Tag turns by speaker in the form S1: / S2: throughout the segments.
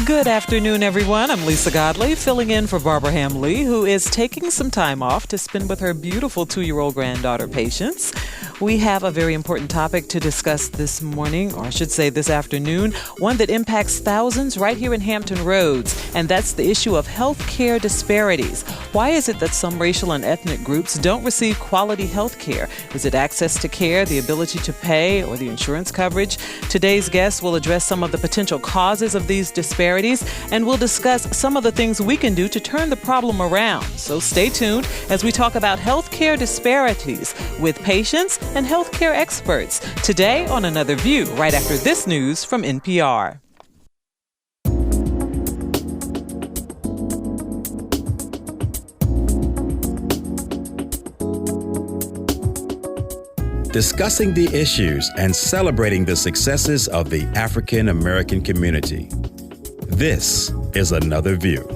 S1: Good afternoon, everyone. I'm Lisa Godley, filling in for Barbara Hamm Lee, who is taking some time off to spend with her beautiful 2-year-old granddaughter, Patience. We have a very important topic to discuss this morning, or I should say this afternoon, one that impacts thousands right here in Hampton Roads, and that's the issue of health care disparities. Why is it that some racial and ethnic groups don't receive quality health care? Is it access to care, the ability to pay, or the insurance coverage? Today's guest will address some of the potential causes of these disparities, and we'll discuss some of the things we can do to turn the problem around. So stay tuned as we talk about healthcare disparities with patients and healthcare experts today on Another View, right after this news from NPR.
S2: Discussing the issues and celebrating the successes of the African American community. This is Another View.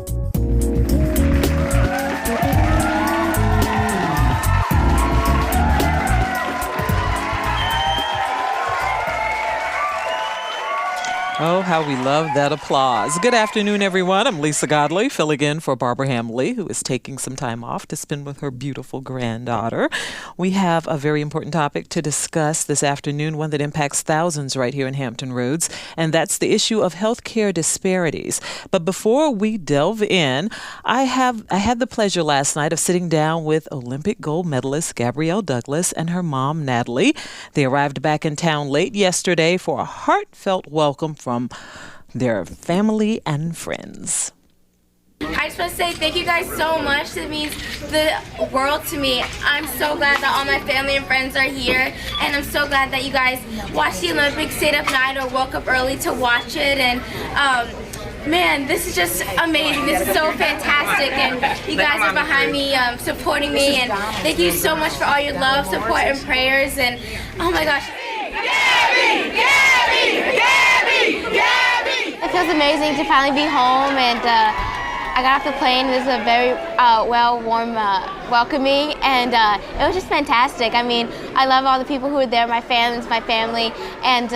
S1: Oh, how we love that applause. Good afternoon, everyone. I'm Lisa Godley, filling in for Barbara Hamm Lee, who is taking some time off to spend with her beautiful granddaughter. We have a very important topic to discuss this afternoon, one that impacts thousands right here in Hampton Roads, and that's the issue of healthcare disparities. But before we delve in, I had the pleasure last night of sitting down with Olympic gold medalist Gabrielle Douglas and her mom, Natalie. They arrived back in town late yesterday for a heartfelt welcome from their family and friends.
S3: I just want to say thank you guys so much. It means the world to me. I'm so glad that all my family and friends are here, and I'm so glad that you guys watched the Olympics, stayed up night or woke up early to watch it. And man, this is just amazing. This is so fantastic, and you guys are behind me, supporting me, and thank you so much for all your love, support, and prayers. And oh my gosh. Gabby! Gabby! Gabby! Gabby! It feels amazing to finally be home, and I got off the plane. This is a very warm welcoming, and it was just fantastic. I mean, I love all the people who were there, my fans, my family, and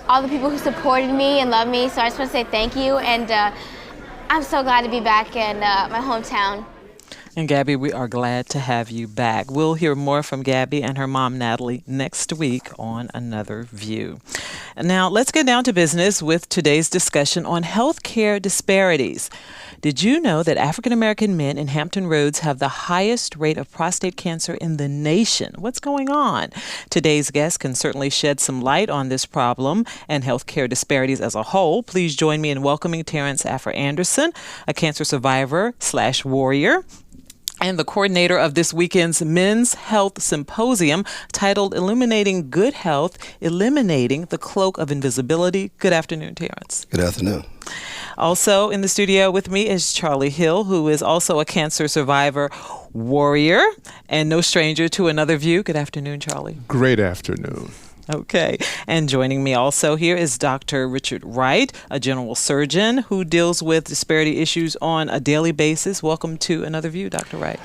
S3: all the people who supported me and loved me. So I just want to say thank you, and I'm so glad to be back in my hometown.
S1: And Gabby, we are glad to have you back. We'll hear more from Gabby and her mom, Natalie, next week on Another View. Now, let's get down to business with today's discussion on healthcare disparities. Did you know that African American men in Hampton Roads have the highest rate of prostate cancer in the nation? What's going on? Today's guest can certainly shed some light on this problem and healthcare disparities as a whole. Please join me in welcoming Terrance Afer-Anderson, a cancer survivor/warrior, and the coordinator of this weekend's Men's Health Symposium titled Illuminating Good Health, Eliminating the Cloak of Invisibility. Good afternoon, Terrance.
S4: Good afternoon.
S1: Also in the studio with me is Charlie Hill, who is also a cancer survivor warrior and no stranger to Another View. Good afternoon, Charlie.
S5: Great afternoon.
S1: Okay. And joining me also here is Dr. Richard Wright, a general surgeon who deals with disparity issues on a daily basis. Welcome to Another View, Dr. Wright.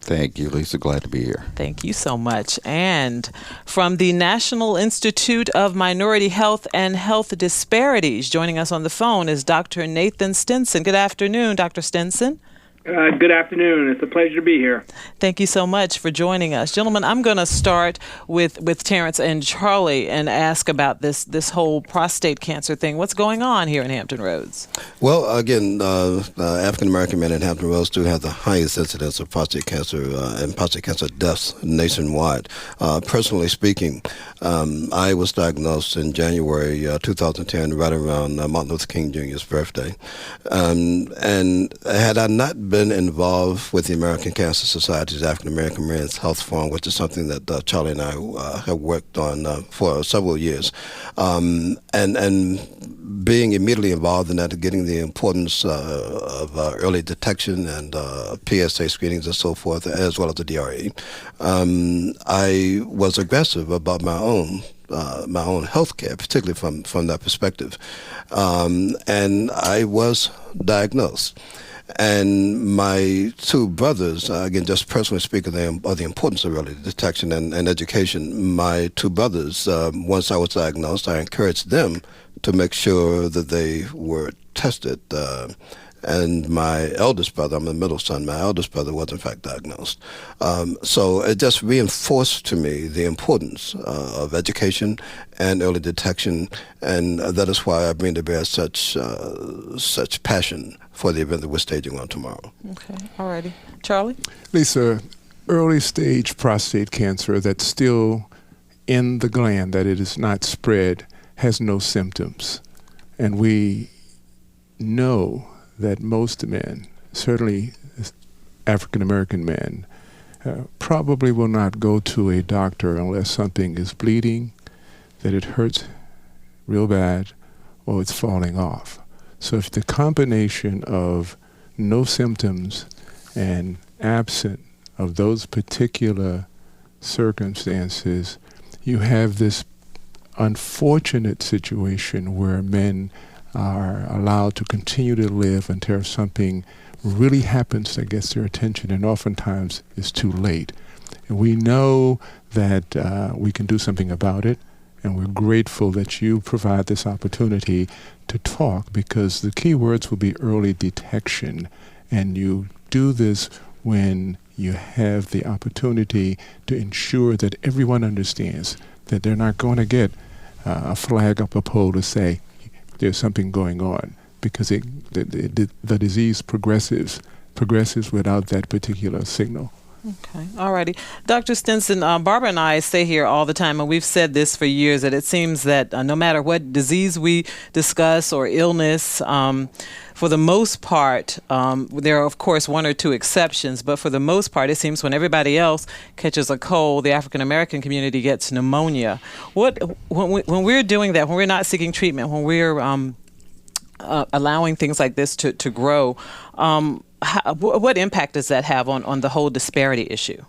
S6: Thank you, Lisa. Glad to be here.
S1: Thank you so much. And from the National Institute of Minority Health and Health Disparities, joining us on the phone is Dr. Nathaniel Stinson. Good afternoon, Dr. Stinson.
S7: Good afternoon. It's a pleasure to be here.
S1: Thank you so much for joining us. Gentlemen, I'm going to start with Terrance and Charlie and ask about this whole prostate cancer thing. What's going on here in Hampton Roads?
S4: Well, again, African-American men in Hampton Roads do have the highest incidence of prostate cancer and prostate cancer deaths nationwide. Personally speaking, I was diagnosed in January 2010, right around Martin Luther King Jr.'s birthday. And had I not been involved with the American Cancer Society's African American Men's Health Forum, which is something that Charlie and I have worked on for several years, and being immediately involved in that, getting the importance of early detection and PSA screenings and so forth, as well as the DRE, I was aggressive about my own health care, particularly from that perspective, and I was diagnosed. And my two brothers, again, just personally speaking, of the importance of early detection and education, my two brothers, once I was diagnosed, I encouraged them to make sure that they were tested. And my eldest brother, I'm the middle son, my eldest brother was in fact diagnosed. So it just reinforced to me the importance of education and early detection, and that is why I bring to bear such passion for the event that we're staging on tomorrow.
S1: Okay, all righty. Charlie?
S5: Lisa, early stage prostate cancer that's still in the gland, that it is not spread, has no symptoms. And we know that most men, certainly African-American men, probably will not go to a doctor unless something is bleeding, that it hurts real bad, or it's falling off. So if the combination of no symptoms and absent of those particular circumstances, you have this unfortunate situation where men are allowed to continue to live until something really happens that gets their attention, and oftentimes it's too late. And we know that we can do something about it, and we're grateful that you provide this opportunity to talk, because the key words will be early detection, and you do this when you have the opportunity to ensure that everyone understands that they're not going to get a flag up a pole to say there's something going on, because the disease progresses without that particular signal.
S1: Okay, all righty. Dr. Stinson, Barbara and I say here all the time, and we've said this for years, that it seems that no matter what disease we discuss or illness, for the most part, there are, of course, one or two exceptions, but for the most part, it seems when everybody else catches a cold, the African-American community gets pneumonia. When we're doing that, when we're not seeking treatment, when we're allowing things like this to grow, what impact does that have on the whole disparity issue?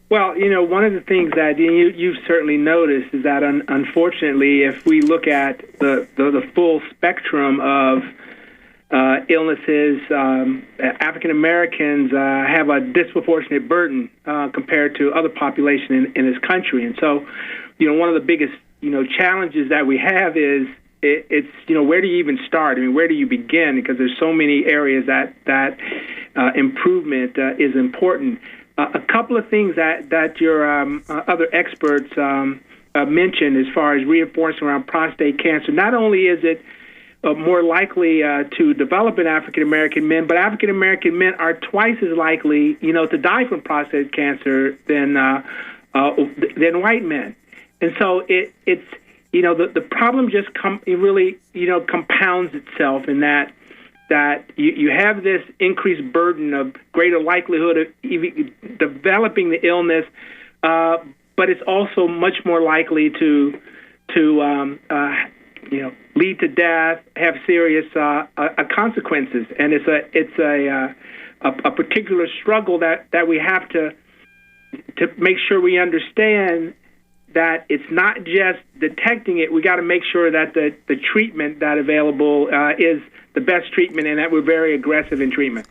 S7: Well, one of the things that you've certainly noticed is that, unfortunately, if we look at the full spectrum of illnesses, African Americans have a disproportionate burden compared to other population in this country. And so, one of the biggest challenges that we have is it's where do you even start? I mean, where do you begin? Because there's so many areas that improvement is important. A couple of things that your other experts mentioned as far as reinforcing around prostate cancer. Not only is it more likely to develop in African American men, but African American men are twice as likely, to die from prostate cancer than white men. And so it's the problem just really compounds itself in that you have this increased burden of greater likelihood of even developing the illness, but it's also much more likely to lead to death, have serious consequences, and it's a particular struggle that we have to make sure we understand that it's not just detecting it. We got to make sure that the treatment that available is the best treatment, and that we're very aggressive in treatment.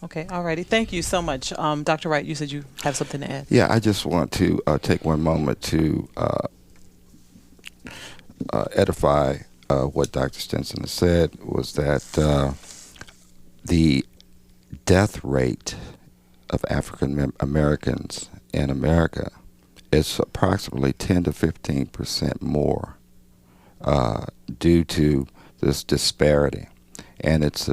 S1: Okay, all righty. Thank you so much. Dr. Wright, you said you have something to add.
S6: Yeah, I just want to take one moment to edify what Dr. Stinson has said, was that the death rate of African Americans in America is approximately 10 to 15% more due to this disparity. And it's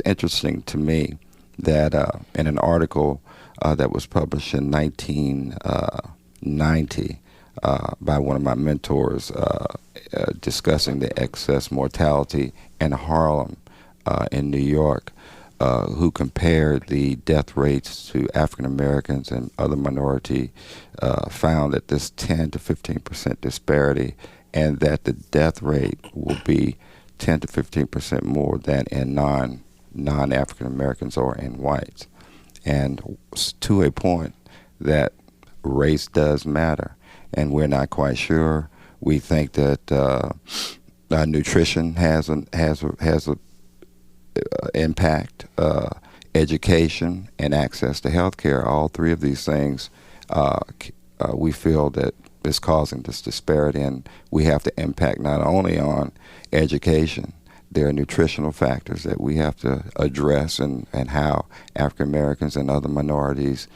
S6: interesting to me that in an article that was published in 1990 by one of my mentors discussing the excess mortality in Harlem in New York, who compared the death rates to African Americans and other minority, found that this 10 to 15% disparity, and that the death rate will be 10 to 15% more than in non-African Americans or in whites. And to a point that race does matter, and we're not quite sure. We think that nutrition has a impact, education, and access to health care. All three of these things we feel that is causing this disparity, and we have to impact not only on education, there are nutritional factors that we have to address, and how African Americans and other minorities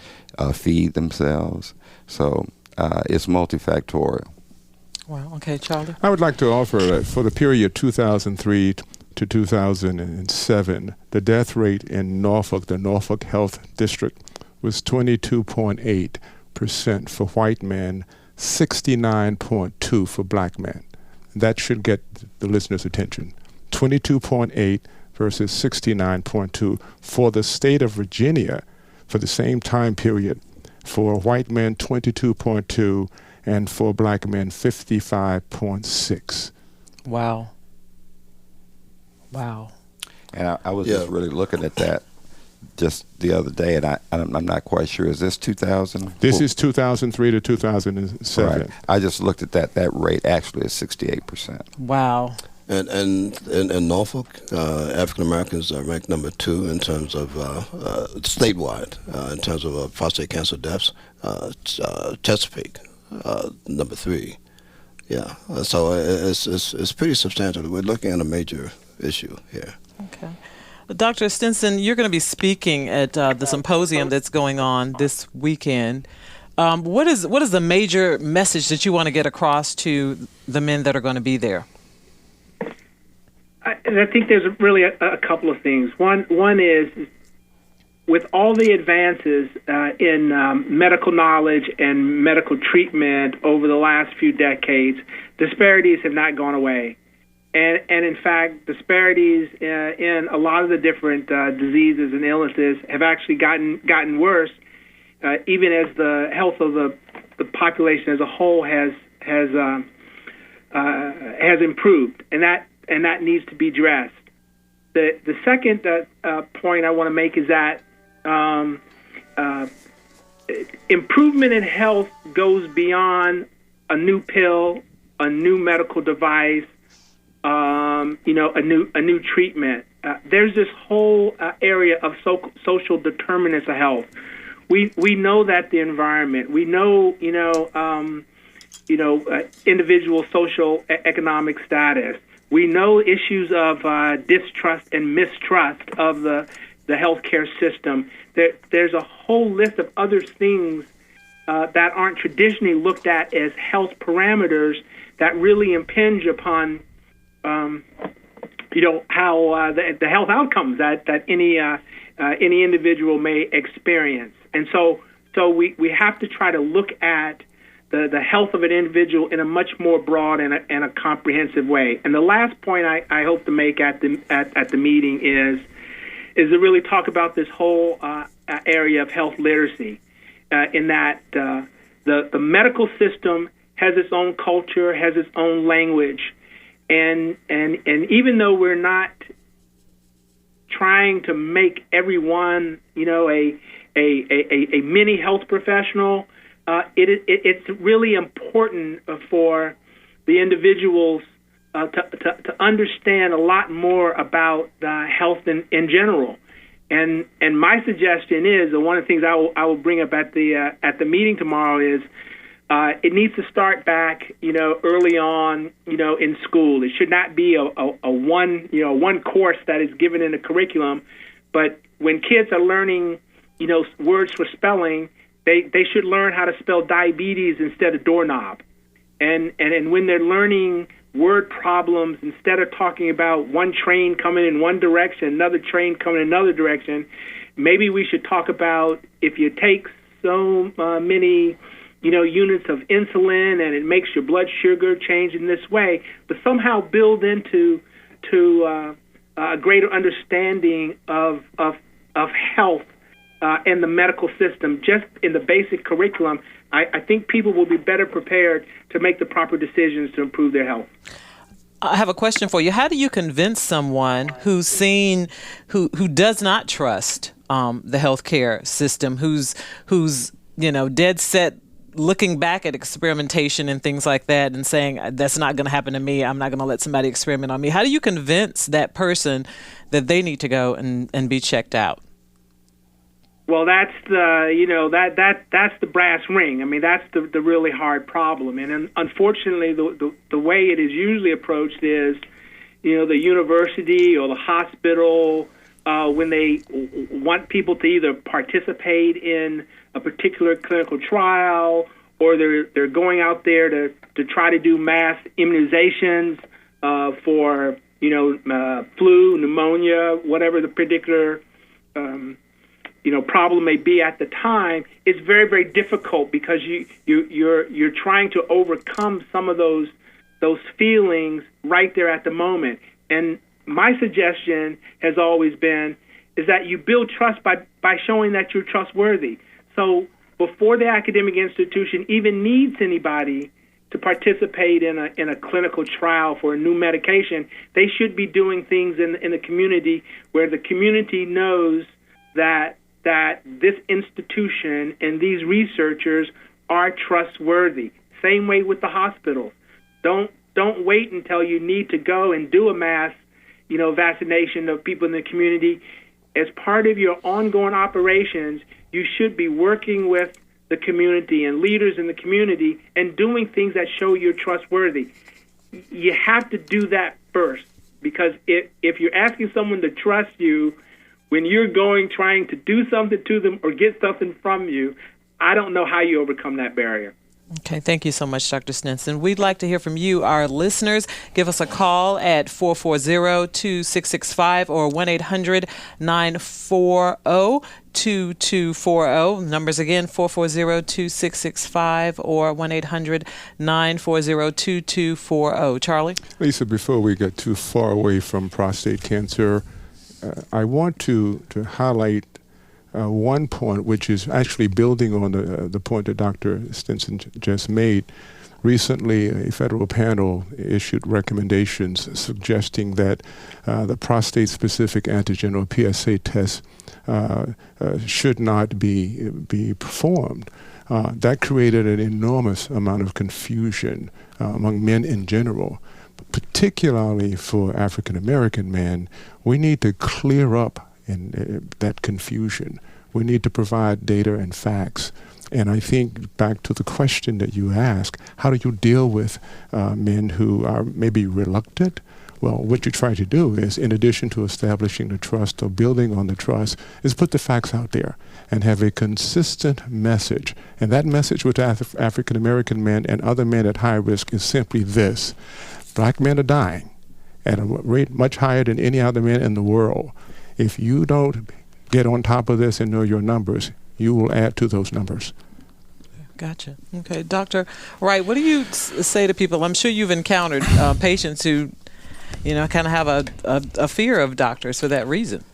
S6: feed themselves. So it's multifactorial.
S1: Wow. Okay, Charlie.
S5: I would like to offer that for the period 2003 to 2007, the death rate in Norfolk, the Norfolk Health District, was 22.8% for white men, 69.2% for black men. That should get the listener's attention. 22.8 versus 69.2 for the state of Virginia for the same time period. For white men, 22.2, and for black men, 55.6.
S1: Wow. Wow.
S6: And I was just really looking at that just the other day, and I'm not quite sure. Is this 2000?
S5: This is 2003 to 2007.
S6: Right. I just looked at that. That rate actually is 68%.
S1: Wow.
S4: And in Norfolk, African Americans are ranked number 2 in terms of statewide, in terms of prostate cancer deaths. Chesapeake, number 3. Yeah, so it's pretty substantial. We're looking at a major issue here.
S1: Okay. Dr. Stinson, you're going to be speaking at the symposium that's going on this weekend. What is the major message that you want to get across to the men that are going to be there?
S7: I think there's really a couple of things. One is, with all the advances in medical knowledge and medical treatment over the last few decades, disparities have not gone away. And in fact, disparities in a lot of the different diseases and illnesses have actually gotten worse, even as the health of the population as a whole has improved, and that needs to be addressed. The second point I want to make is that improvement in health goes beyond a new pill, a new medical device, a new treatment. There's this whole area of social determinants of health. We know that the environment. We know individual social economic status. We know issues of distrust and mistrust of the healthcare system. There's a whole list of other things that aren't traditionally looked at as health parameters that really impinge upon how the health outcomes that any individual may experience. And so we have to try to look at the health of an individual in a much more broad and a comprehensive way. And the last point I hope to make at the meeting is to really talk about this whole area of health literacy, in that the medical system has its own culture, has its own language, and even though we're not trying to make everyone a mini health professional, it's really important for the individuals to understand a lot more about health in general. And my suggestion is, and one of the things I will bring up at the meeting tomorrow is, it needs to start back, early on, in school. It should not be a one course that is given in the curriculum, but when kids are learning, words for spelling, they should learn how to spell diabetes instead of doorknob. And when they're learning word problems, instead of talking about one train coming in one direction, another train coming in another direction, maybe we should talk about, if you take so many units of insulin and it makes your blood sugar change in this way, but somehow build into a greater understanding of health and the medical system, just in the basic curriculum. I think people will be better prepared to make the proper decisions to improve their health.
S1: I have a question for you. How do you convince someone who does not trust the healthcare system, who's dead set looking back at experimentation and things like that and saying, that's not going to happen to me, I'm not going to let somebody experiment on me? How do you convince that person that they need to go and be checked out?
S7: Well, that's that's the brass ring. I mean, that's the really hard problem. And unfortunately, the way it is usually approached is the university or the hospital, when they want people to either participate in a particular clinical trial, or they're going out there to try to do mass immunizations for flu, pneumonia, whatever the particular problem may be at the time. It's very, very difficult because you're trying to overcome some of those feelings right there at the moment. And my suggestion has always been is that you build trust by showing that you're trustworthy. So before the academic institution even needs anybody to participate in a clinical trial for a new medication, they should be doing things in the community where the community knows that this institution and these researchers are trustworthy. Same way with the hospitals. Don't wait until you need to go and do a mass, vaccination of people in the community. As part of your ongoing operations, you should be working with the community and leaders in the community and doing things that show you're trustworthy. You have to do that first, because if you're asking someone to trust you when you're trying to do something to them or get something from you, I don't know how you overcome that barrier.
S1: Okay, thank you so much, Dr. Stinson. We'd like to hear from you, our listeners. Give us a call at 440-2665 or 1-800-940-2240. Numbers again, 440-2665 or 1-800-940-2240. Charlie?
S5: Lisa, before we get too far away from prostate cancer, I want to highlight one point, which is actually building on the point that Dr. Stinson just made. Recently, a federal panel issued recommendations suggesting that the prostate-specific antigen, or PSA test, should not be performed. That created an enormous amount of confusion among men in general. Particularly for African American men, we need to clear up in that confusion. We need to provide data and facts. And I think back to the question that you asked, how do you deal with men who are maybe reluctant? Well, what you try to do is, in addition to establishing the trust or building on the trust, is put the facts out there and have a consistent message. And that message with African American men and other men at high risk is simply this: Black men are dying at a rate much higher than any other men in the world. If you don't get on top of this and know your numbers, you will add to those numbers.
S1: Gotcha. Okay, Dr. Wright, what do you say to people? I'm sure you've encountered patients who, kind of have a fear of doctors for that reason.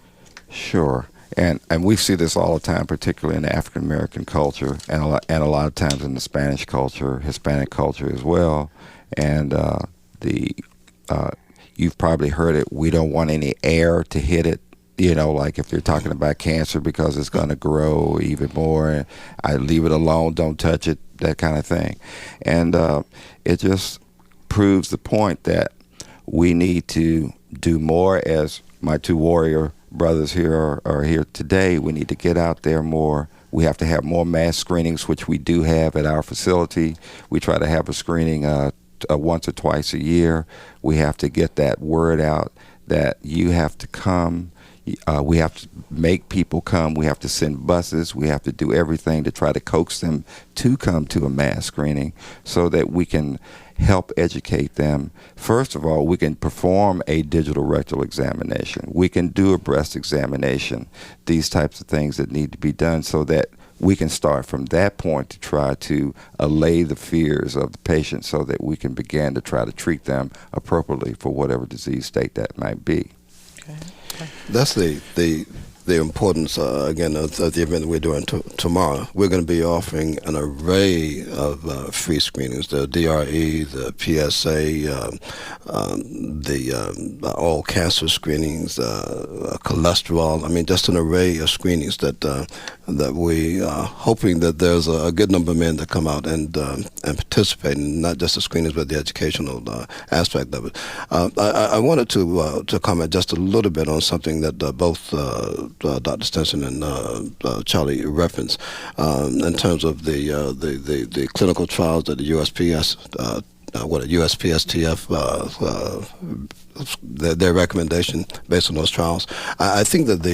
S6: Sure. And we see this all the time, particularly in the African American culture, and a lot of times in the Spanish culture, Hispanic culture as well. And you've probably heard it. We don't want any air to hit it. Like if you're talking about cancer, because it's going to grow even more. I leave it alone, don't touch it, that kind of thing. And it just proves the point that we need to do more. As my two warrior brothers here are here today, we need to get out there more. We have to have more mass screenings, which we do have at our facility. We try to have a screening once or twice a year. We have to get that word out that you have to come. We have to make people come. We have to send buses. We have to do everything to try to coax them to come to a mass screening so that we can help educate them. First of all, we can perform a digital rectal examination. We can do a breast examination, these types of things that need to be done so that we can start from that point to try to allay the fears of the patient so that we can begin to try to treat them appropriately for whatever disease state that might be.
S1: Okay.
S4: That's the importance, again, of the event we're doing tomorrow. We're going to be offering an array of free screenings, the DRE, the PSA, the all cancer screenings, cholesterol. I mean, just an array of screenings that we are hoping that there's a good number of men that come out and participate in not just the screenings, but the educational aspect of it. I wanted to comment just a little bit on something that both Dr. Stinson and Charlie referenced in terms of the clinical trials that the USPS USPSTF, their recommendation based on those trials. I think that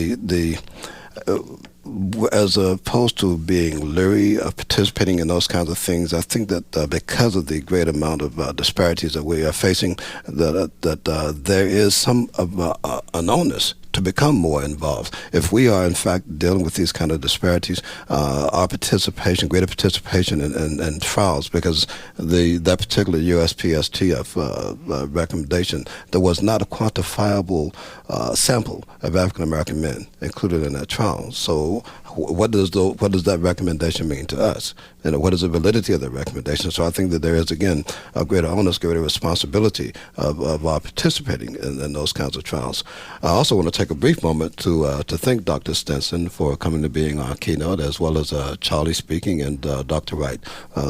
S4: as opposed to being leery of participating in those kinds of things, I think that because of the great amount of disparities that we are facing, that there is some of an onus to become more involved. If we are in fact dealing with these kind of disparities, our participation, greater participation in trials, because that particular USPSTF recommendation, there was not a quantifiable sample of African American men included in that trial. So what does that recommendation mean to us? What is the validity of that recommendation? So I think that there is, again, a greater onus, greater responsibility of our participating in those kinds of trials. I also want to take a brief moment to thank Dr. Stinson for coming to being our keynote, as well as Charlie speaking and Dr. Wright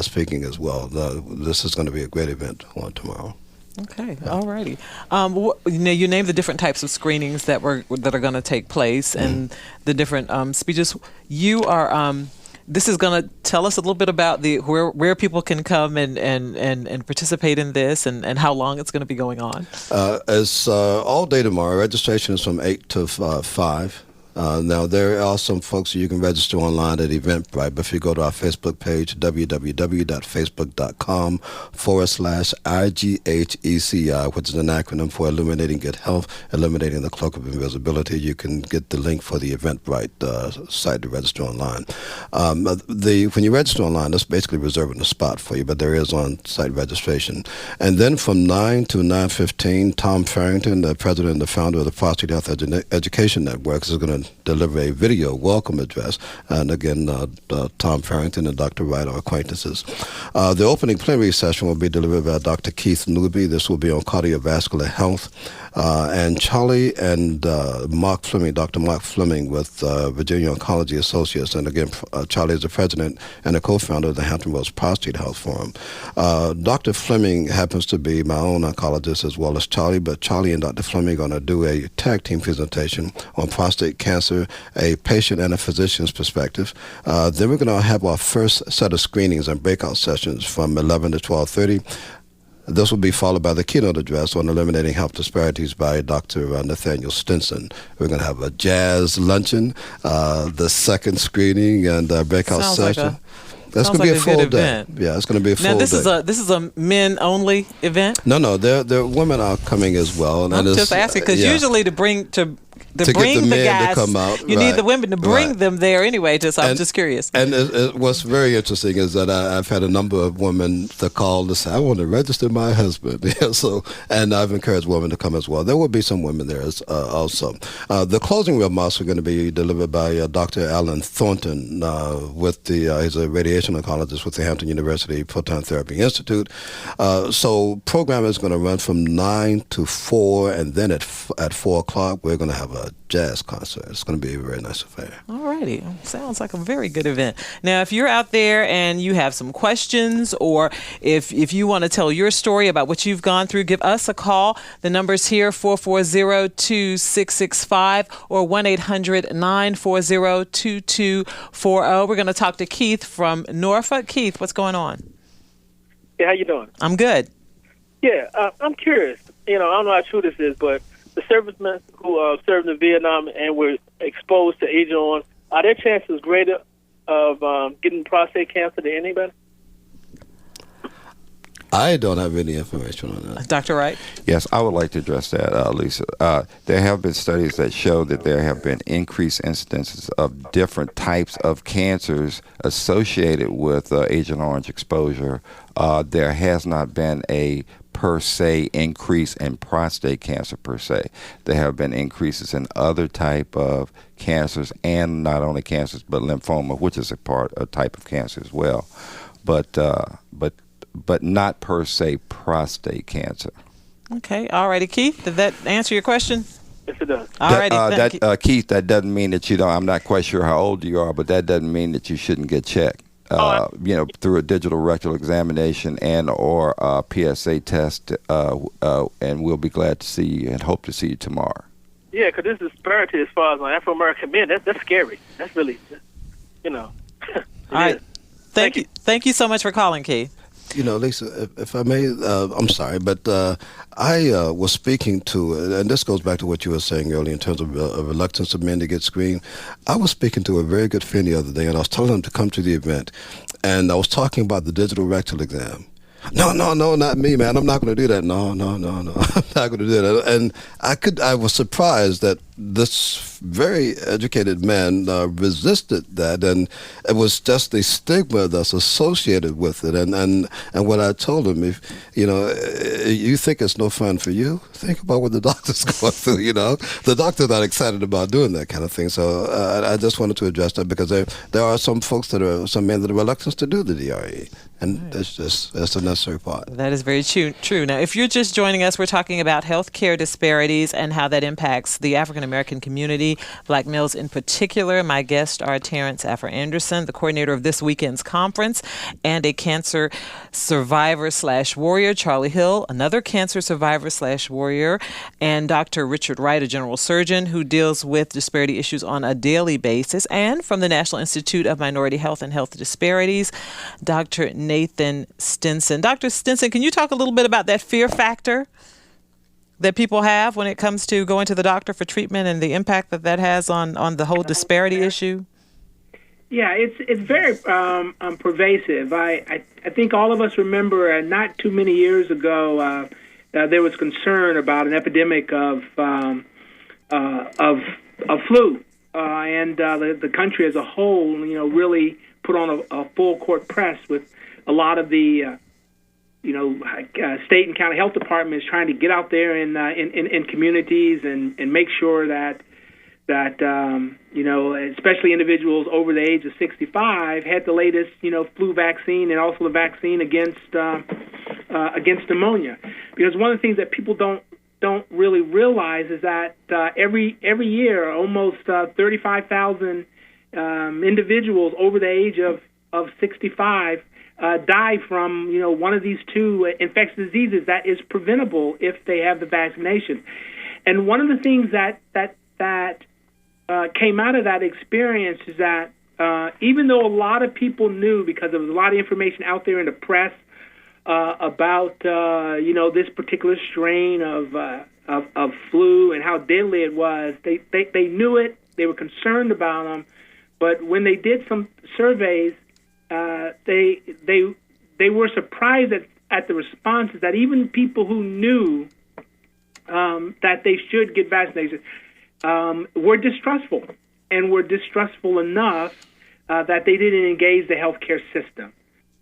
S4: speaking as well. This is going to be a great event on tomorrow.
S1: Okay, all righty. You named the different types of screenings that are going to take place, and the different speeches. You are. This is going to tell us a little bit about where people can come and participate in this, and how long it's going to be going on.
S4: It's all day tomorrow. Registration is from 8 to 5. Now, there are some folks you can register online at Eventbrite, but if you go to our Facebook page, www.facebook.com/IGHECI, which is an acronym for Illuminating Good Health, Eliminating the Cloak of Invisibility, you can get the link for the Eventbrite site to register online. When you register online, that's basically reserving a spot for you, but there is on-site registration. And then from 9 to 9:15, Tom Farrington, the president and the founder of the Prostate Health Education Network, is going to deliver a video welcome address. And again, Tom Farrington and Dr. Wright are acquaintances. The opening plenary session will be delivered by Dr. Keith Newby. This will be on cardiovascular health. And Charlie and Mark Fleming, Dr. Mark Fleming with Virginia Oncology Associates. And again, Charlie is the president and a co-founder of the Hampton Roads Prostate Health Forum. Dr. Fleming happens to be my own oncologist as well as Charlie, but Charlie and Dr. Fleming are going to do a tag team presentation on prostate cancer, a patient and a physician's perspective. Then we're going to have our first set of screenings and breakout sessions from 11 to 12:30. This will be followed by the keynote address on eliminating health disparities by Dr. Nathaniel Stinson. We're going to have a jazz luncheon, the second screening and breakout session. That's going to be a full day. Yeah, it's going to be a full day.
S1: Now, this is a men-only event?
S4: No, there women are coming as well. And
S1: I'm just asking, because usually to bring the guys,
S4: to come out,
S1: you need the women to bring them there anyway. I'm just curious.
S4: And what's very interesting is that I've had a number of women to call to say, I want to register my husband. And I've encouraged women to come as well. There will be some women there also. The closing remarks are going to be delivered by Dr. Alan Thornton, he's a radiation oncologist with the Hampton University Proton Therapy Institute. So program is going to run from 9 to 4, and then at 4 o'clock we're going to have a jazz concert. It's going to be a very nice affair.
S1: All righty. Sounds like a very good event. Now, if you're out there and you have some questions, or if you want to tell your story about what you've gone through, give us a call. The number's here, 440-2665 or 1-800-940-2240. We're going to talk to Keith from Norfolk. Keith, what's going on?
S8: Yeah, how you doing?
S1: I'm good.
S8: Yeah, I'm curious. I don't know how true this is, but the servicemen who served in Vietnam and were exposed to Agent Orange, are their chances greater of getting prostate cancer than anybody?
S4: I don't have any information on that.
S1: Dr. Wright?
S6: Yes, I would like to address that, Lisa. There have been studies that show that there have been increased incidences of different types of cancers associated with Agent Orange exposure. There has not been a per se increase in prostate cancer per se. There have been increases in other type of cancers, and not only cancers but lymphoma, which is a type of cancer as well, but not per se prostate cancer.
S1: Okay, all righty, Keith. Did that answer your question?
S8: Yes, it does.
S1: All righty, thank you.
S6: Keith, that doesn't mean that you don't. I'm not quite sure how old you are, but that doesn't mean that you shouldn't get checked. Through a digital rectal examination and or a PSA test, and we'll be glad to see you and hope to see you tomorrow.
S8: Yeah, because this disparity as far as Afro-American men, that's scary. That's really,
S1: All right. Thank you so much for calling, Keith.
S4: Lisa, if I may, I'm sorry, but I was speaking to, and this goes back to what you were saying earlier in terms of a reluctance of men to get screened. I was speaking to a very good friend the other day, and I was telling him to come to the event, and I was talking about the digital rectal exam. No, not me, man. I'm not going to do that. No. I'm not going to do that. And I was surprised that this very educated man resisted that, and it was just the stigma that's associated with it. And what I told him, if you think it's no fun for you, think about what the doctor's going through. The doctor's not excited about doing that kind of thing. So I just wanted to address that, because there are some men that are reluctant to do the DRE. And that's a necessary part.
S1: That is very true. Now, if you're just joining us, we're talking about healthcare disparities and how that impacts the African American community, Black males in particular. My guests are Terrance Afer-Anderson, the coordinator of this weekend's conference, and a cancer survivor/warrior, Charlie Hill, another cancer survivor/warrior, and Dr. Richard Wright, a general surgeon who deals with disparity issues on a daily basis. And from the National Institute of Minority Health and Health Disparities, Dr. Nathan Stinson. Dr. Stinson, can you talk a little bit about that fear factor that people have when it comes to going to the doctor for treatment and the impact that has on the whole disparity issue?
S7: Yeah, it's very pervasive. I think all of us remember not too many years ago there was concern about an epidemic of flu, and the country as a whole, really put on a full court press with a lot of the state and county health departments trying to get out there in communities and make sure that especially individuals over the age of 65 had the latest flu vaccine and also the vaccine against pneumonia. Because one of the things that people don't really realize is that every year almost 35,000 individuals over the age of 65 die from one of these two infectious diseases that is preventable if they have the vaccination. And one of the things that came out of that experience is that even though a lot of people knew, because there was a lot of information out there in the press about this particular strain of flu and how deadly it was, they knew it. They were concerned about them, but when they did some surveys, they were surprised at the responses that even people who knew that they should get vaccinated were distrustful, and were distrustful enough that they didn't engage the healthcare system,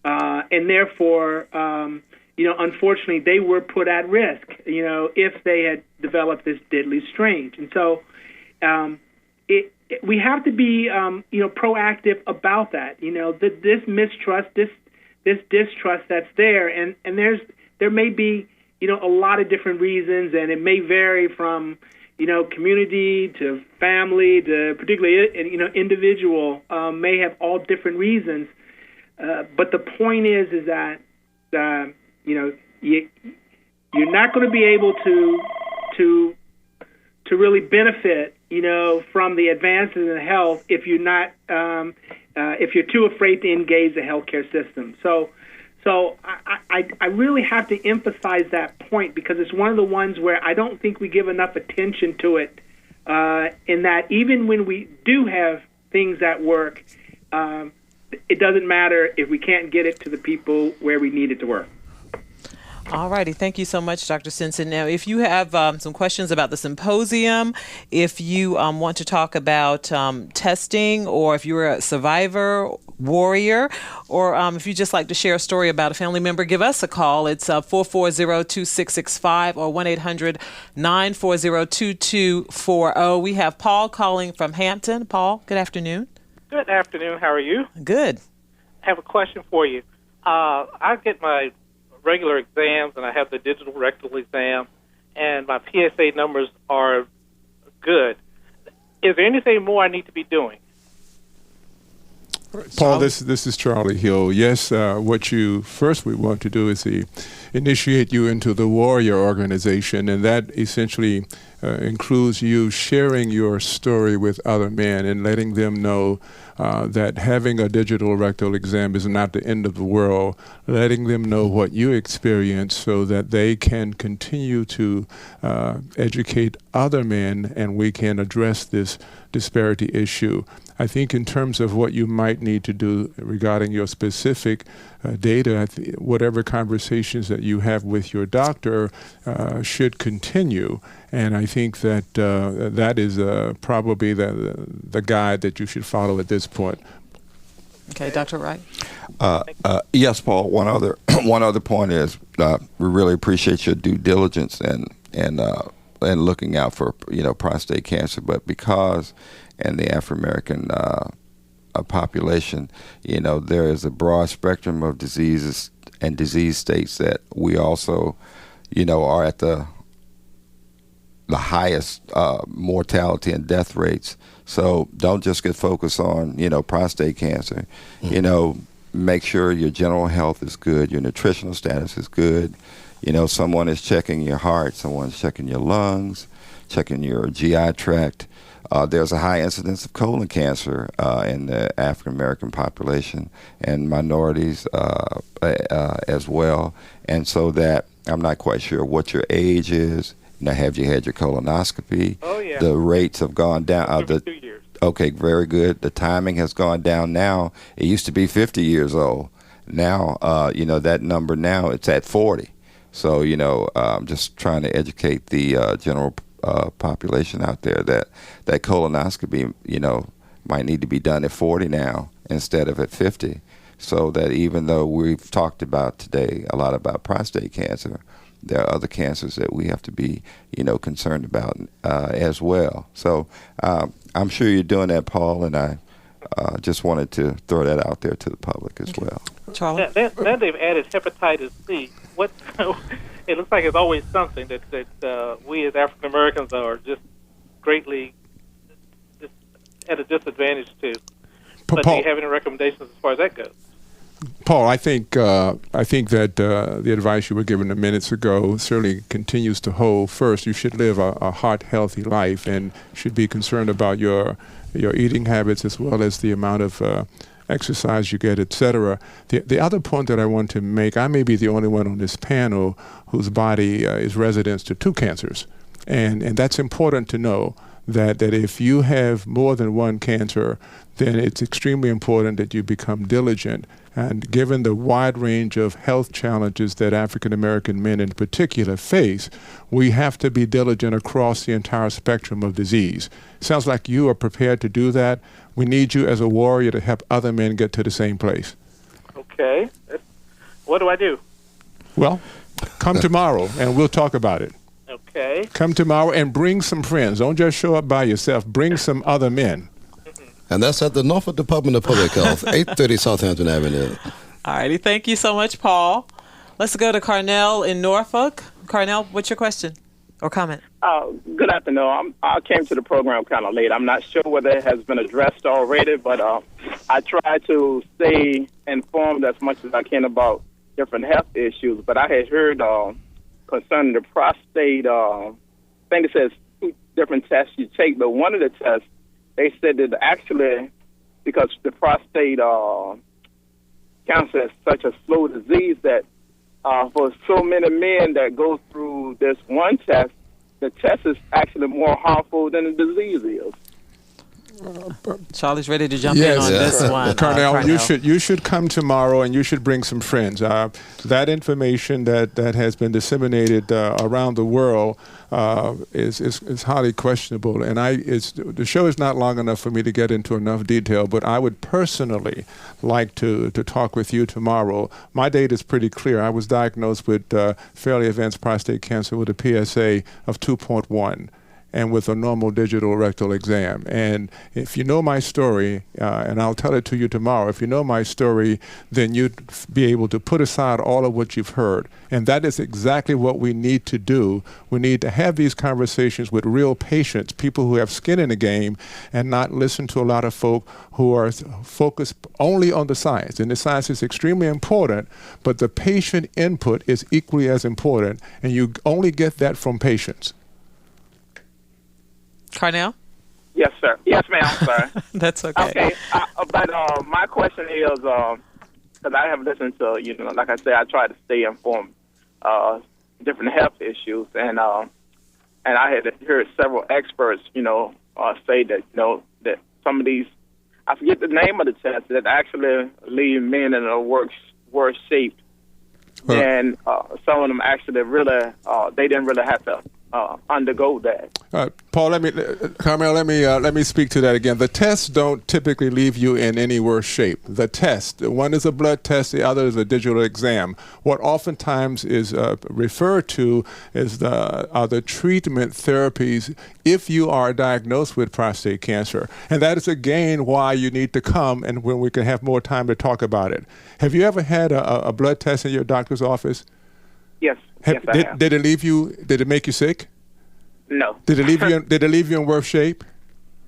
S7: and therefore, unfortunately, they were put at risk, if they had developed this deadly strain. And so, we have to be, proactive about that. This mistrust, this distrust that's there, and there may be, a lot of different reasons, and it may vary from, community to family to particularly, individual may have all different reasons. But the point is that you're not going to be able to really benefit, from the advances in health if you're not, if you're too afraid to engage the healthcare system. So I really have to emphasize that point, because it's one of the ones where I don't think we give enough attention to it, in that even when we do have things that work, it doesn't matter if we can't get it to the people where we need it to work.
S1: All righty. Thank you so much, Dr. Stinson. Now, if you have some questions about the symposium, if you want to talk about testing, or if you're a survivor, warrior, or if you just like to share a story about a family member, give us a call. It's 440-2665 or 1-800-940-2240. We have Paul calling from Hampton. Paul, good afternoon.
S9: Good afternoon. How are you?
S1: Good.
S9: I have a question for you. I get my regular exams, and I have the digital rectal exam, and my PSA numbers are good. Is there anything more I need to be doing?
S5: Paul, this is Charlie Hill. Yes, what we want to do is initiate you into the Warrior organization, and that essentially includes you sharing your story with other men and letting them know that having a digital rectal exam is not the end of the world, letting them know what you experience so that they can continue to educate other men, and we can address this disparity issue. I think in terms of what you might need to do regarding your specific data, whatever conversations that you have with your doctor should continue. And I think that that is probably the guide that you should follow at this point.
S1: Okay, Dr. Wright.
S6: Yes, Paul. One other point is we really appreciate your due diligence and looking out for prostate cancer, but because in the Afro-American population, there is a broad spectrum of diseases and disease states that we also, are at the highest mortality and death rates. So don't just get focused on, prostate cancer. Mm-hmm. Make sure your general health is good, your nutritional status is good. Someone is checking your heart, someone's checking your lungs, checking your GI tract. There's a high incidence of colon cancer in the African American population and minorities as well. And so that I'm not quite sure what your age is. Have you had your colonoscopy? Oh, yeah. The rates have gone down. 2 years. Okay, very good. The timing has gone down now. It used to be 50 years old. Now, that number now, it's at 40. So, I'm just trying to educate the general population out there that colonoscopy, might need to be done at 40 now instead of at 50. So that even though we've talked about today a lot about prostate cancer, there are other cancers that we have to be, concerned about as well. So I'm sure you're doing that, Paul, and I just wanted to throw that out there to the public as well.
S1: Charlie?
S9: Now they've added hepatitis C. What? It looks like it's always something that we as African Americans are just greatly at a disadvantage to. But do you have any recommendations as far as that goes?
S5: Paul, I think that the advice you were given minutes ago certainly continues to hold. First, you should live a heart-healthy life and should be concerned about your eating habits as well as the amount of exercise you get, etc. The other point that I want to make, I may be the only one on this panel whose body is resident to 2 cancers. And that's important to know that if you have more than one cancer, then it's extremely important that you become diligent. And given the wide range of health challenges that African American men in particular face, we have to be diligent across the entire spectrum of disease. Sounds like you are prepared to do that. We need you as a warrior to help other men get to the same place.
S9: Okay. What do I do?
S5: Well, come tomorrow and we'll talk about it.
S9: Okay.
S5: Come tomorrow and bring some friends. Don't just show up by yourself. Bring some other men.
S4: And that's at the Norfolk Department of Public Health, 830 Southampton Avenue.
S1: All righty. Thank you so much, Paul. Let's go to Carnell in Norfolk. Carnell, what's your question or comment?
S10: Good afternoon. I came to the program kind of late. I'm not sure whether it has been addressed already, but I try to stay informed as much as I can about different health issues. But I had heard concerning the prostate, I think it says 2 different tests you take, but one of the tests, they said that actually, because the prostate cancer is such a slow disease that for so many men that go through this one test, the test is actually more harmful than the disease is.
S1: Charlie's ready to jump in on this one.
S5: Carnell, you should come tomorrow and you should bring some friends. That information that has been disseminated around the world is highly questionable. And the show is not long enough for me to get into enough detail, but I would personally like to talk with you tomorrow. My date is pretty clear. I was diagnosed with fairly advanced prostate cancer with a PSA of 2.1. and with a normal digital rectal exam. And if you know my story, and I'll tell it to you tomorrow, if you know my story, then you'd be able to put aside all of what you've heard. And that is exactly what we need to do. We need to have these conversations with real patients, people who have skin in the game, and not listen to a lot of folk who are focused only on the science. And the science is extremely important, but the patient input is equally as important, and you only get that from patients.
S1: Carnell?
S10: Yes, sir. Yes, ma'am. Sorry.
S1: That's okay.
S10: Okay, but my question is, because I have listened to, like I said, I try to stay informed, different health issues, and I had heard several experts, say that, that some of these, I forget the name of the test, that actually leave men in a worse shape. Huh. And some of them actually really, they didn't really have to undergo that.
S5: Paul, Carmel, let me speak to that again. The tests don't typically leave you in any worse shape. The test, one is a blood test, the other is a digital exam. What oftentimes is referred to is the treatment therapies if you are diagnosed with prostate cancer. And that is again why you need to come and when we can have more time to talk about it. Have you ever had a blood test in your doctor's office?
S10: Yes. Yes, I have.
S5: Did it make you sick?
S10: No.
S5: Did it leave you in worse shape?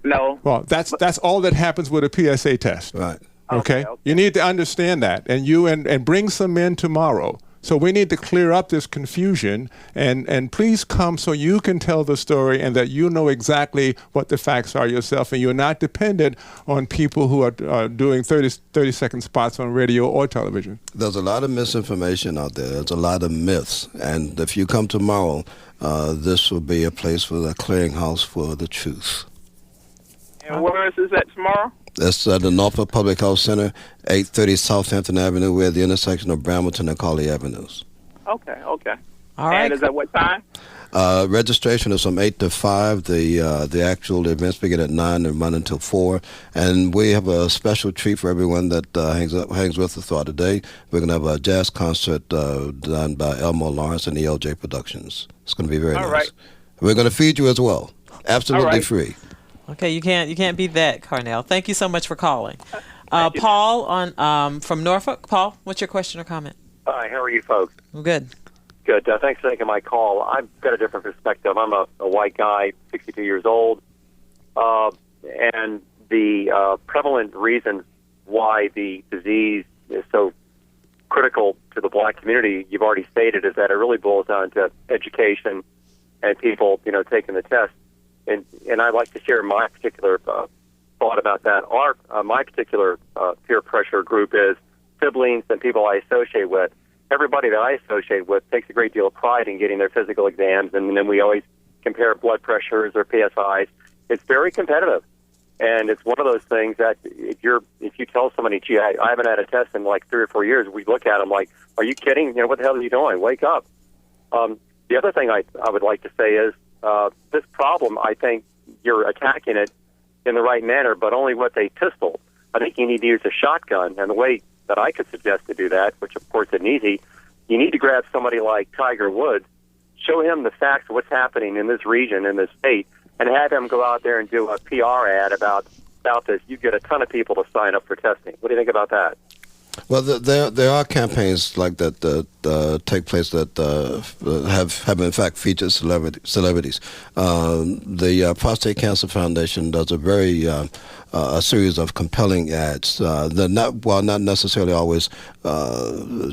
S10: No.
S5: Well, that's all that happens with a PSA test.
S4: Right.
S5: Okay. You need to understand that, and bring some in tomorrow. So we need to clear up this confusion, and please come so you can tell the story and that you know exactly what the facts are yourself, and you're not dependent on people who are doing 30-second spots on radio or television.
S4: There's a lot of misinformation out there. There's a lot of myths. And if you come tomorrow, this will be a place for the clearinghouse for the truth.
S10: And where is this at tomorrow?
S4: That's at the Norfolk Public Health Center, 830 Southampton Avenue. We're at the intersection of Brambleton and Colley Avenues.
S10: Okay.
S1: All right.
S10: And is at what time?
S4: Registration is from 8 to 5. The actual events begin at 9 and run until 4. And we have a special treat for everyone that hangs with us throughout the day. We're going to have a jazz concert done by Elmo Lawrence and ELJ Productions. It's going to be very nice. Right. We're going to feed you as well. Absolutely free.
S1: Okay, you can't beat that, Carnell. Thank you so much for calling. Paul from Norfolk. Paul, what's your question or comment?
S11: Hi, how are you folks?
S1: Well, good.
S11: Good. Thanks for taking my call. I've got a different perspective. I'm a white guy, 62 years old, and the prevalent reasons why the disease is so critical to the black community, you've already stated, is that it really boils down to education and people, taking the test. And I'd like to share my particular thought about that. My particular peer pressure group is siblings and people I associate with. Everybody that I associate with takes a great deal of pride in getting their physical exams, and then we always compare blood pressures or PSIs. It's very competitive, and it's one of those things that if you tell somebody, gee, I haven't had a test in like 3 or 4 years, we look at them like, are you kidding? What the hell are you doing? Wake up. The other thing I would like to say is, this problem, I think you're attacking it in the right manner, but only with a pistol. I think you need to use a shotgun, and the way that I could suggest to do that, which of course isn't easy, you need to grab somebody like Tiger Woods, show him the facts of what's happening in this region, in this state, and have him go out there and do a PR ad about this. You get a ton of people to sign up for testing. What do you think about that?
S4: Well, there are campaigns like that take place that have in fact featured celebrities. The Prostate Cancer Foundation does a series of compelling ads. While not necessarily always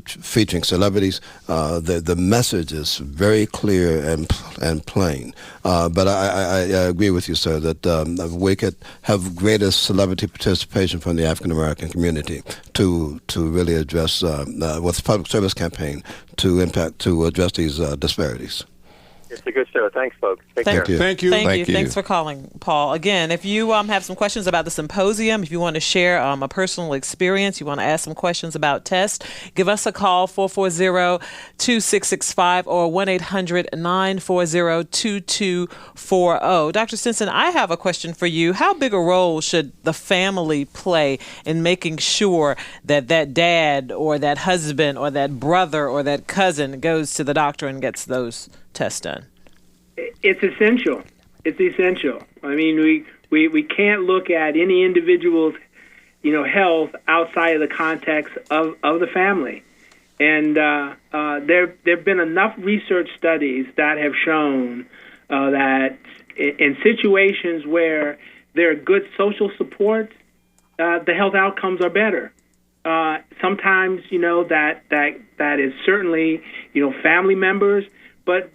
S4: featuring celebrities, the message is very clear and plain. But I agree with you, sir, that we could have greater celebrity participation from the African American community to really address with the public service campaign to address these disparities.
S11: It's a good show. Thanks, folks. Take care.
S5: Thank you.
S1: Thanks for calling, Paul. Again, if you have some questions about the symposium, if you want to share a personal experience, you want to ask some questions about tests, give us a call, 440-2665 or 1-800-940-2240. Dr. Stinson, I have a question for you. How big a role should the family play in making sure that dad or that husband or that brother or that cousin goes to the doctor and gets those tests done?
S7: It's essential. It's essential. I mean, we can't look at any individual's health outside of the context of the family. And there have been enough research studies that have shown that in situations where there are good social support, the health outcomes are better. Sometimes, that is certainly, family members, but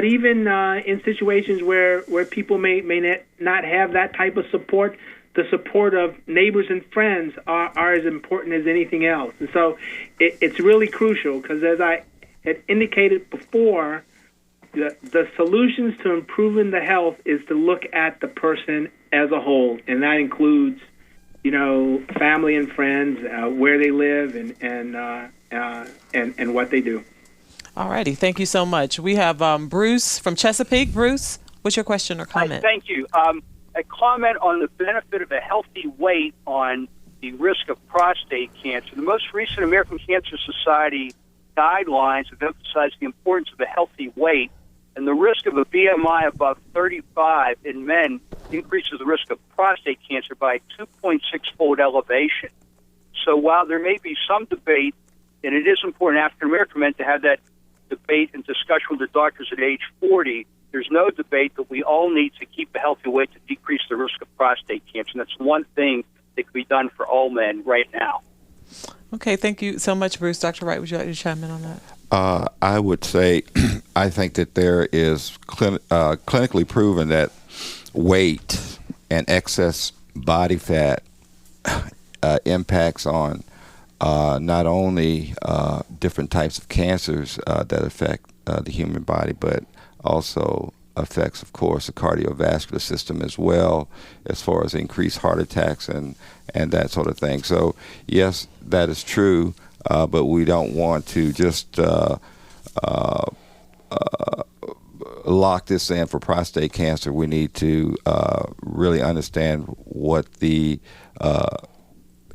S7: even in situations where people may not have that type of support, the support of neighbors and friends are as important as anything else. And so it's really crucial because, as I had indicated before, the solutions to improving the health is to look at the person as a whole, and that includes, family and friends, where they live, and what they do.
S1: All righty. Thank you so much. We have Bruce from Chesapeake. Bruce, what's your question or comment?
S12: Hi, thank you. A comment on the benefit of a healthy weight on the risk of prostate cancer. The most recent American Cancer Society guidelines have emphasized the importance of a healthy weight, and the risk of a BMI above 35 in men increases the risk of prostate cancer by 2.6-fold elevation. So while there may be some debate, and it is important African American men to have that debate and discussion with their doctors at age 40, there's no debate that we all need to keep a healthy weight to decrease the risk of prostate cancer. And that's one thing that can be done for all men right now.
S1: Okay, thank you so much, Bruce. Dr. Wright, would you like to chime in on that?
S6: I would say I think that there is clinically proven that weight and excess body fat impacts on not only different types of cancers that affect the human body, but also affects, of course, the cardiovascular system as well, as far as increased heart attacks and that sort of thing. So, yes, that is true, but we don't want to just lock this in for prostate cancer. We need to really understand what the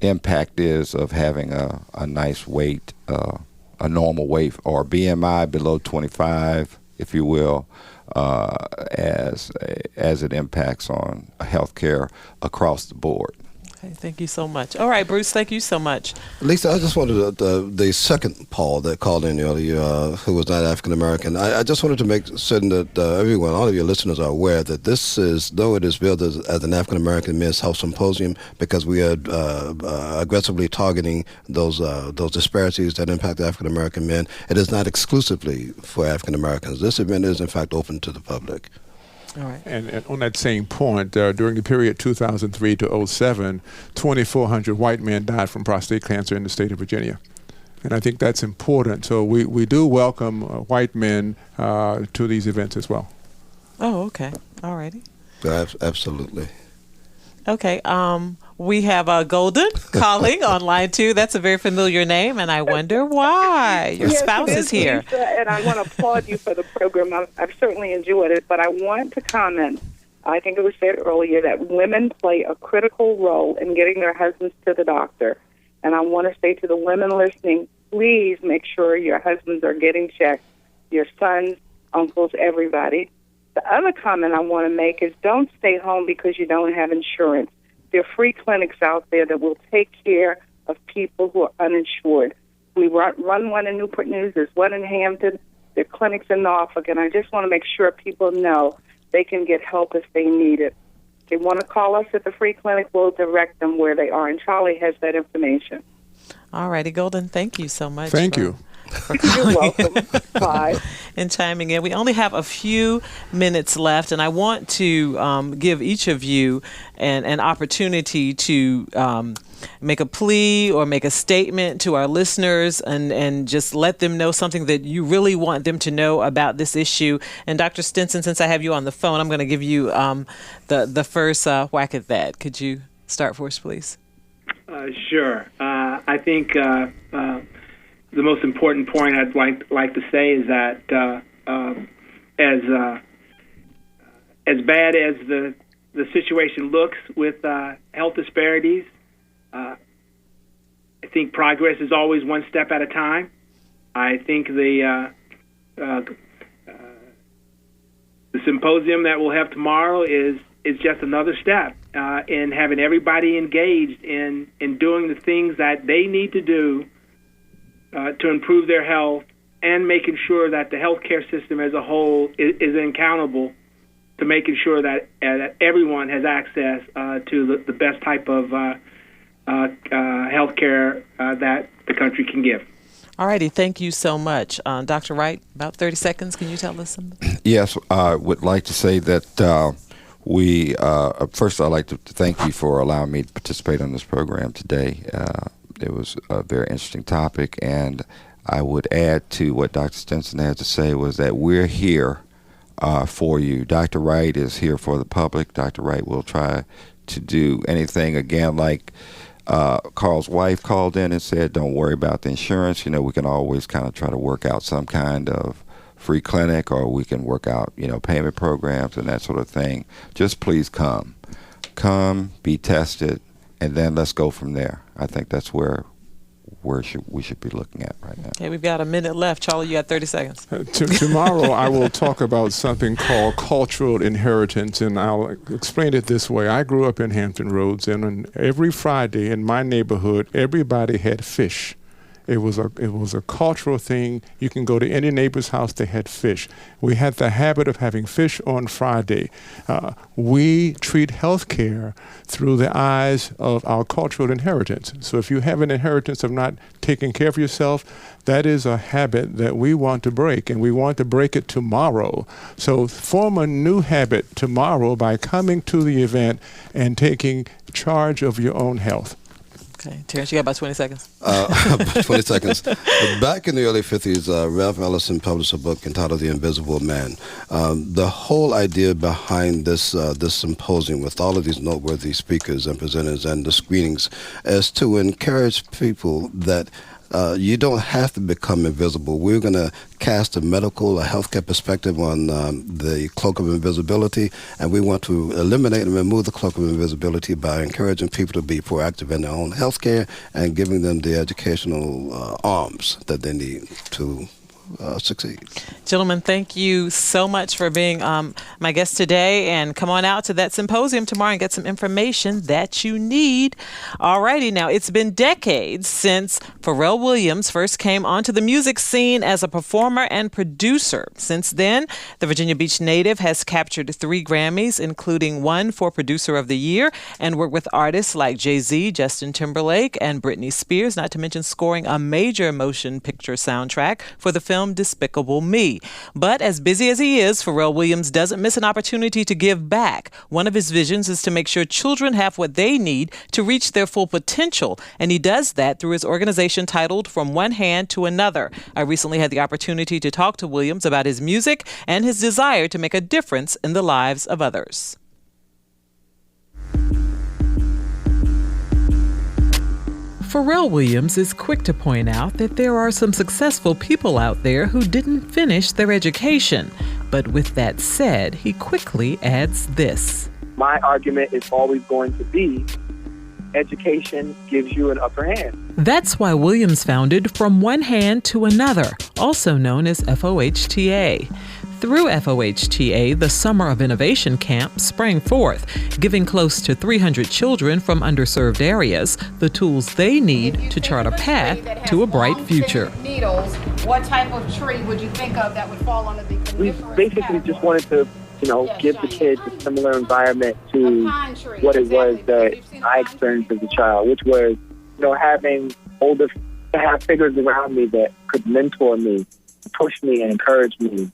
S6: impact is of having a nice weight, a normal weight, or BMI below 25, if you will, as it impacts on healthcare across the board.
S1: Okay, thank you so much. All right, Bruce, thank you so much.
S4: Lisa, I just wanted the second Paul that called in earlier, who was not African American. I just wanted to make certain that everyone, all of your listeners, are aware that this is, though it is billed as an African American Men's Health Symposium, because we are aggressively targeting those disparities that impact African American men, it is not exclusively for African Americans. This event is, in fact, open to the public.
S1: All right.
S5: And on that same point, during the period 2003 to 2007, 2,400 white men died from prostate cancer in the state of Virginia. And I think that's important. So we do welcome white men to these events as well.
S1: Oh, okay. All righty.
S4: Absolutely.
S1: Okay. We have Golden calling on line 2. That's a very familiar name, and I wonder why. Your spouse is here.
S13: Lisa, and I want to applaud you for the program. I've certainly enjoyed it, but I want to comment. I think it was said earlier that women play a critical role in getting their husbands to the doctor. And I want to say to the women listening, please make sure your husbands are getting checked, your sons, uncles, everybody. The other comment I want to make is don't stay home because you don't have insurance. There are free clinics out there that will take care of people who are uninsured. We run one in Newport News. There's one in Hampton. There are clinics in Norfolk. And I just want to make sure people know they can get help if they need it. If they want to call us at the free clinic, we'll direct them where they are. And Charlie has that information.
S1: All righty, Golden, thank you so much.
S5: Thank you.
S1: For calling.
S13: You're welcome. Bye.
S1: And chiming in. We only have a few minutes left, and I want to give each of you an opportunity to make a plea or make a statement to our listeners and just let them know something that you really want them to know about this issue. And Dr. Stinson, since I have you on the phone, I'm going to give you the first whack at that. Could you start for us, please?
S7: Sure. I think the most important point I'd like to say is that as bad as the situation looks with health disparities, I think progress is always one step at a time. I think the symposium that we'll have tomorrow is just another step in having everybody engaged in doing the things that they need to do to improve their health, and making sure that the healthcare system as a whole is accountable to making sure that everyone has access to the best type of healthcare that the country can give.
S1: All righty, thank you so much. Dr. Wright, about 30 seconds, can you tell us something?
S6: Yes, I would like to say that first I'd like to thank you for allowing me to participate on this program today. It was a very interesting topic, and I would add to what Dr. Stinson had to say was that we're here for you. Dr. Wright is here for the public. Dr. Wright will try to do anything, again, like Carl's wife called in and said, don't worry about the insurance. We can always kind of try to work out some kind of free clinic, or we can work out, payment programs and that sort of thing. Just please come, be tested, and then let's go from there. I think that's where we should be looking at right now.
S1: Okay, we've got a minute left. Charlie, you got 30 seconds.
S5: Tomorrow I will talk about something called cultural inheritance, and I'll explain it this way. I grew up in Hampton Roads, and on every Friday in my neighborhood, everybody had fish. It was a cultural thing. You can go to any neighbor's house, they had fish. We had the habit of having fish on Friday. We treat healthcare through the eyes of our cultural inheritance. So if you have an inheritance of not taking care of yourself, that is a habit that we want to break, and we want to break it tomorrow. So form a new habit tomorrow by coming to the event and taking charge of your own health.
S1: Okay, Terrance, you got about 20 seconds.
S4: 20 seconds. Back in the early 50s, Ralph Ellison published a book entitled The Invisible Man. The whole idea behind this symposium, with all of these noteworthy speakers and presenters and the screenings, is to encourage people that you don't have to become invisible. We're going to cast a healthcare perspective on the cloak of invisibility, and we want to eliminate and remove the cloak of invisibility by encouraging people to be proactive in their own healthcare and giving them the educational arms that they need to succeed.
S1: Gentlemen, thank you so much for being my guest today, and come on out to that symposium tomorrow and get some information that you need. All righty, now it's been decades since Pharrell Williams first came onto the music scene as a performer and producer. Since then, the Virginia Beach native has captured 3 Grammys, including 1 for Producer of the Year, and worked with artists like Jay-Z, Justin Timberlake, and Britney Spears, not to mention scoring a major motion picture soundtrack for the film Despicable Me. But as busy as he is, Pharrell Williams doesn't miss an opportunity to give back. One of his visions is to make sure children have what they need to reach their full potential, and he does that through his organization titled From One Hand to Another. I recently had the opportunity to talk to Williams about his music and his desire to make a difference in the lives of others. Pharrell Williams is quick to point out that there are some successful people out there who didn't finish their education. But with that said, he quickly adds this.
S14: My argument is always going to be education gives you an upper hand.
S1: That's why Williams founded From One Hand to Another, also known as FOHTA. Through FOHTA, the Summer of Innovation Camp sprang forth, giving close to 300 children from underserved areas the tools they need to chart a path to a bright future.
S15: Needles, what type of tree would you think of that would fall under the
S14: We basically just wanted to, give the kids a similar environment to what it was that I experienced as a child, which was, having to have figures around me that could mentor me, push me and encourage me,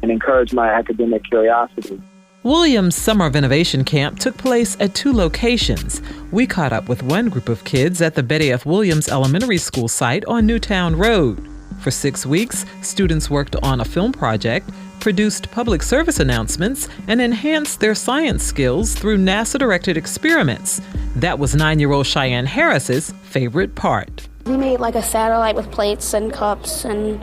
S14: and encourage my academic curiosity.
S1: Williams' Summer of Innovation Camp took place at 2 locations. We caught up with one group of kids at the Betty F. Williams Elementary School site on Newtown Road. For 6 weeks, students worked on a film project, produced public service announcements, and enhanced their science skills through NASA-directed experiments. That was 9-year-old Cheyenne Harris's favorite part.
S16: We made a satellite with plates and cups, and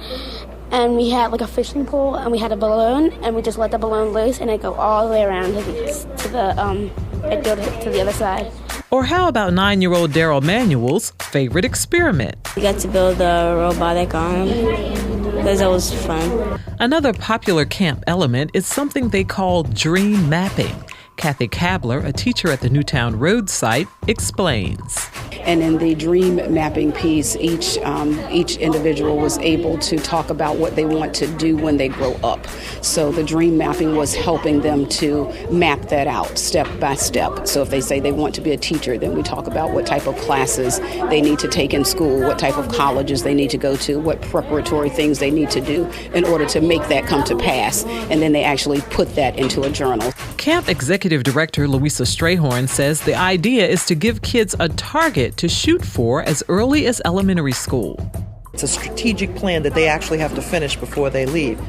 S16: we had a fishing pole, and we had a balloon, and we just let the balloon loose, and it go all the way around to the other side.
S1: Or how about 9-year-old Daryl Manuel's favorite experiment?
S16: We got to build a robotic arm because it was fun.
S1: Another popular camp element is something they call dream mapping. Kathy Kabler, a teacher at the Newtown Road site, explains.
S17: And in the dream mapping piece, each individual was able to talk about what they want to do when they grow up. So the dream mapping was helping them to map that out step by step. So if they say they want to be a teacher, then we talk about what type of classes they need to take in school, what type of colleges they need to go to, what preparatory things they need to do in order to make that come to pass. And then they actually put that into a journal.
S1: Camp Executive Director Louisa Strayhorn says the idea is to give kids a target to shoot for as early as elementary school.
S18: It's a strategic plan that they actually have to finish before they leave.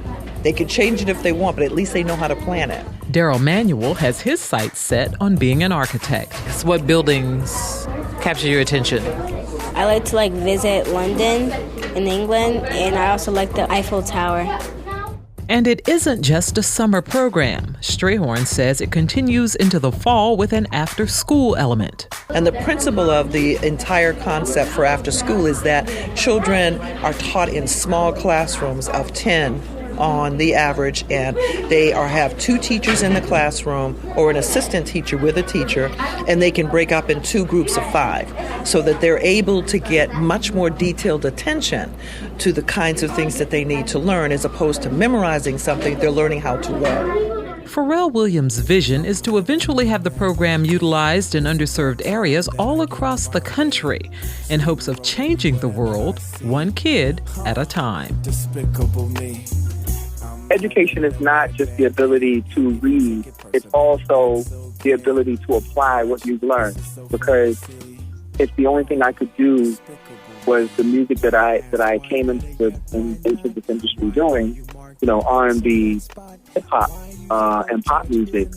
S18: They can change it if they want, but at least they know how to plan it.
S1: Daryl Manuel has his sights set on being an architect. So what buildings capture your attention?
S16: I like to visit London in England, and I also like the Eiffel Tower.
S1: And it isn't just a summer program. Strayhorn says it continues into the fall with an after-school element.
S18: And the principle of the entire concept for after school is that children are taught in small classrooms of 10 on the average, and they have 2 teachers in the classroom or an assistant teacher with a teacher, and they can break up in 2 groups of 5 so that they're able to get much more detailed attention to the kinds of things that they need to learn, as opposed to memorizing something. They're learning how to learn.
S1: Pharrell Williams' vision is to eventually have the program utilized in underserved areas all across the country in hopes of changing the world one kid at a time.
S14: Despicable Me. Education is not just the ability to read, it's also the ability to apply what you've learned. Because if the only thing I could do was the music that I came into this industry doing, R&B, hip-hop, and pop music,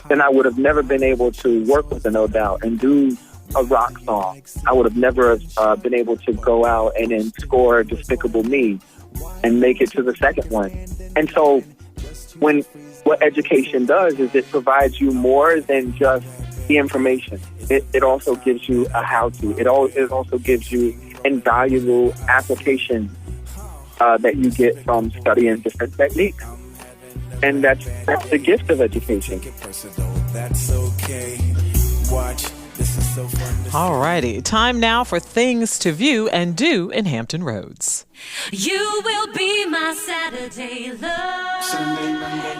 S14: then I would have never been able to work with the No Doubt and do a rock song. I would have never been able to go out and then score Despicable Me and make it to the second one. And so what education does is it provides you more than just the information. It also gives you a how-to. It also gives you invaluable application that you get from studying different techniques. And that's the gift of education.
S19: That's okay. Watch.
S1: All righty, time now for things to view and do in Hampton Roads.
S20: You will be my Saturday love.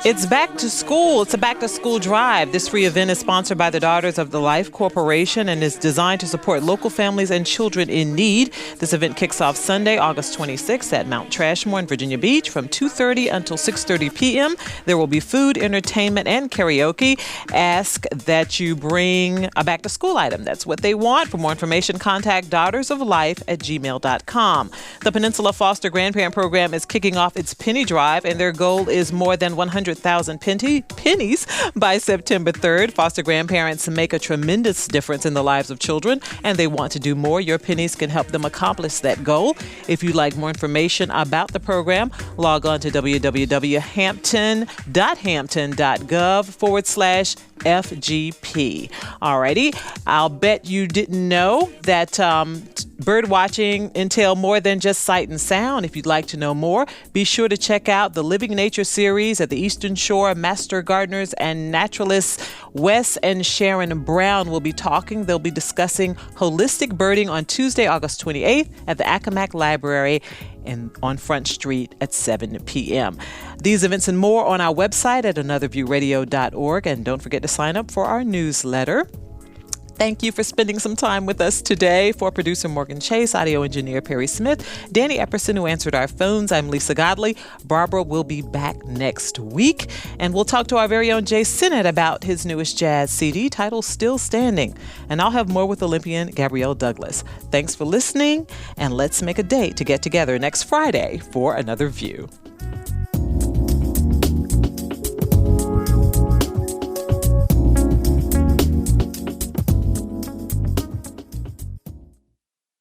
S1: It's back to school. It's a back to school drive. This free event is sponsored by the Daughters of the Life Corporation and is designed to support local families and children in need. This event kicks off Sunday, August 26th at Mount Trashmore in Virginia Beach from 2:30 until 6:30 p.m. There will be food, entertainment, and karaoke. Ask that you bring a back to school item. That's what they want. For more information, contact daughtersoflife@gmail.com. The Peninsula Foster Grandparent Program is kicking off its penny drive, and their goal is more than 100,000 pennies by September 3rd. Foster grandparents make a tremendous difference in the lives of children, and they want to do more. Your pennies can help them accomplish that goal. If you'd like more information about the program, log on to www.hampton.gov/FGP. Alrighty, I'll bet you didn't know that bird watching entails more than just sight and sound. If you'd like to know more, be sure to check out the Living Nature series at the Eastern Shore. Master gardeners and naturalists Wes and Sharon Brown will be talking. They'll be discussing holistic birding on Tuesday, August 28th at the Accomack Library on Front Street at 7 p.m. These events and more on our website at anotherviewradio.org. And don't forget to sign up for our newsletter. Thank you for spending some time with us today. For producer Morgan Chase, audio engineer Perry Smith, Danny Epperson, who answered our phones, I'm Lisa Godley. Barbara will be back next week, and we'll talk to our very own Jay Sinnott about his newest jazz CD titled Still Standing. And I'll have more with Olympian Gabrielle Douglas. Thanks for listening, and let's make a date to get together next Friday for another View.